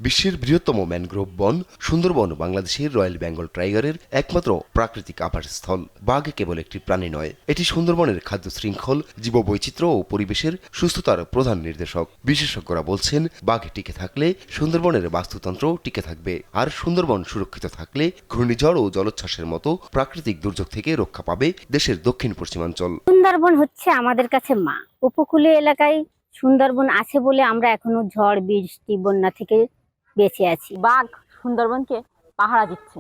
বিশ্বের বৃহত্তম ম্যানগ্রোভ বন সুন্দরবন বাংলাদেশের রয়্যাল বেঙ্গল টাইগারের একমাত্র প্রাকৃতিক আবাসস্থল। বাঘ কেবল একটি প্রাণী নয়, এটি সুন্দরবনের খাদ্য শৃঙ্খল, জীববৈচিত্র্য ও পরিবেশের সুস্থতার প্রধান নির্দেশক। বিশেষজ্ঞরা বলছেন, বাঘ টিকে থাকলে সুন্দরবনের বাস্তুতন্ত্র টিকে থাকবে, আর সুন্দরবন সুরক্ষিত থাকলে ঘূর্ণিঝড় ও জলোচ্ছ্বাসের মতো প্রাকৃতিক দুর্যোগ থেকে রক্ষা পাবে দেশের দক্ষিণ পশ্চিমাঞ্চল। সুন্দরবন হচ্ছে আমাদের কাছে মা। উপকূলীয় এলাকায় সুন্দরবন আছে বলে আমরা এখনো ঝড় বৃষ্টি বন্যা থেকে বেঁচে আছি। বাঘ সুন্দরবনকে পাহারা দিচ্ছে,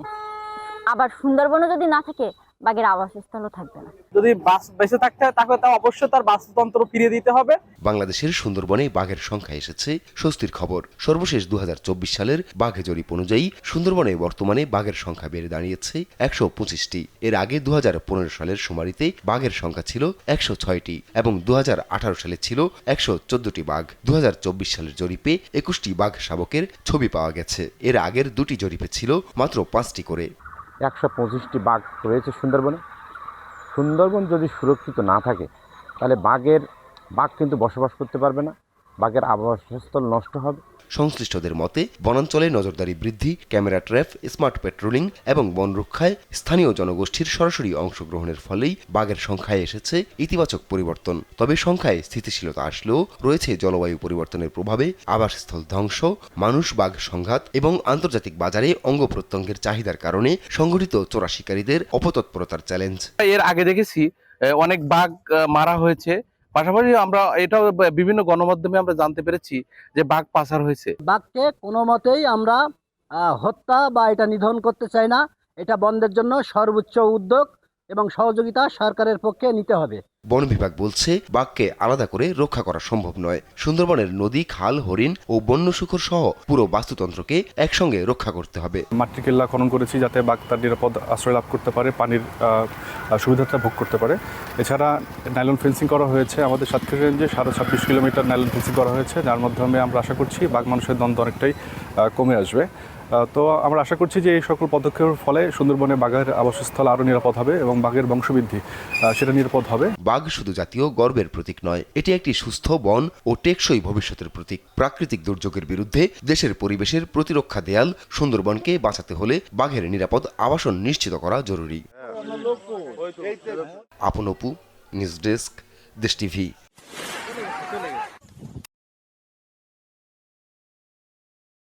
আবার সুন্দরবনও যদি না থাকে বাঘের আবাসস্থলও থাকবে না। যদি বেঁচে থাকতে হয় তাহলে তা অবশ্যই তার বাস্তুতন্ত্র ফিরিয়ে দিতে হবে। বাংলাদেশের সুন্দরবনে বাঘের সংখ্যা এসেছে স্বস্তির খবর। সর্বশেষ 2024 সালের বাঘ জরিপ অনুযায়ী সুন্দরবনে বর্তমানে বাঘের সংখ্যা বেড়ে দাঁড়িয়েছে 125টি। এর আগে 2015 সালের শুমারিতে বাঘের সংখ্যা ছিল 106টি এবং 2018 সালে ছিল 114টি বাঘ। 2024 সালের জরিপে 21টি বাঘ শাবকের ছবি পাওয়া গেছে। এর আগের দুটি জরিপে ছিল মাত্র 5টি করে। 125টি বাঘ রয়েছে সুন্দরবনে। সুন্দরবন যদি সুরক্ষিত না থাকে তাহলে বাঘ কিন্তু বসবাস করতে পারবে না, বাঘের আবাসস্থল নষ্ট হবে। সংশ্লিষ্টদের মতে বনাঞ্চলে নজরদারি বৃদ্ধি, ক্যামেরা ট্র্যাপ, স্মার্ট পেট্রোলিং এবং বন রক্ষায় স্থানীয় জনগোষ্ঠীর সরাসরি অংশগ্রহণের ফলেই বাঘের সংখ্যায় এসেছে ইতিবাচক পরিবর্তন। তবে সংখ্যায় স্থিতিশীলতা আসলেও রয়েছে জলবায়ু পরিবর্তনের প্রভাবে আবাসস্থল ধ্বংস, মানুষ বাঘ সংঘাত এবং আন্তর্জাতিক বাজারে অঙ্গ প্রত্যঙ্গের চাহিদার কারণে সংগঠিত চোরা শিকারীদের অপতৎপরতার চ্যালেঞ্জ। এর আগে দেখেছি অনেক বাঘ মারা হয়েছে। পাশাপাশি আমরা এটাও বিভিন্ন গণমাধ্যমে আমরা জানতে পেরেছি যে বাঘ পাচার হয়েছে। বাঘকে কোনো মতেই আমরা হত্যা বা এটা নিধন করতে চাই না। এটা বন্ধের জন্য সর্বোচ্চ উদ্যোগ এবং সহযোগিতা সরকারের পক্ষে নিতে হবে। বন বিভাগ বলছে, বাঘকে আলাদা করে রক্ষা করা সম্ভব নয়। সুন্দরবনের নদী, খাল, হরিণ ও বন্য শূকর সহ পুরো বাস্তুতন্ত্রকে একসঙ্গে রক্ষা করতে হবে। মাতৃকেল্লা খনন করেছি যাতে বাঘ তার নিরাপদ আশ্রয় লাভ করতে পারে, পানির সুবিধাটা ভোগ করতে পারে। এছাড়া নাইলন ফেন্সিং করা হয়েছে, আমাদের সাতক্ষীরা রেঞ্জে 26.5 কিলোমিটার নাইলন ফেন্সিং করা হয়েছে, যার মাধ্যমে আমরা আশা করছি বাঘ মানুষের দ্বন্দ্ব অনেকটাই কমে আসবে। তো আমরা আশা করছি যে এই সকল পদক্ষেপের ফলে সুন্দরবনে বাঘের আবাসস্থল আরও নিরাপদ হবে এবং বাঘের বংশবৃদ্ধি সেটা নিরাপদ হবে। বাঘ শুধু জাতীয় গর্বের প্রতীক নয়, এটি একটি সুস্থ বন ও টেকসই ভবিষ্যতের প্রতীক। প্রাকৃতিক দুর্যোগের বিরুদ্ধে দেশের পরিবেশের প্রতিরক্ষা দেয়াল সুন্দরবনকে বাঁচাতে হলে বাঘের নিরাপদ আবাসন নিশ্চিত করা জরুরি। আপন অপু, নিউজ ডেস্ক, দেশ টিভি।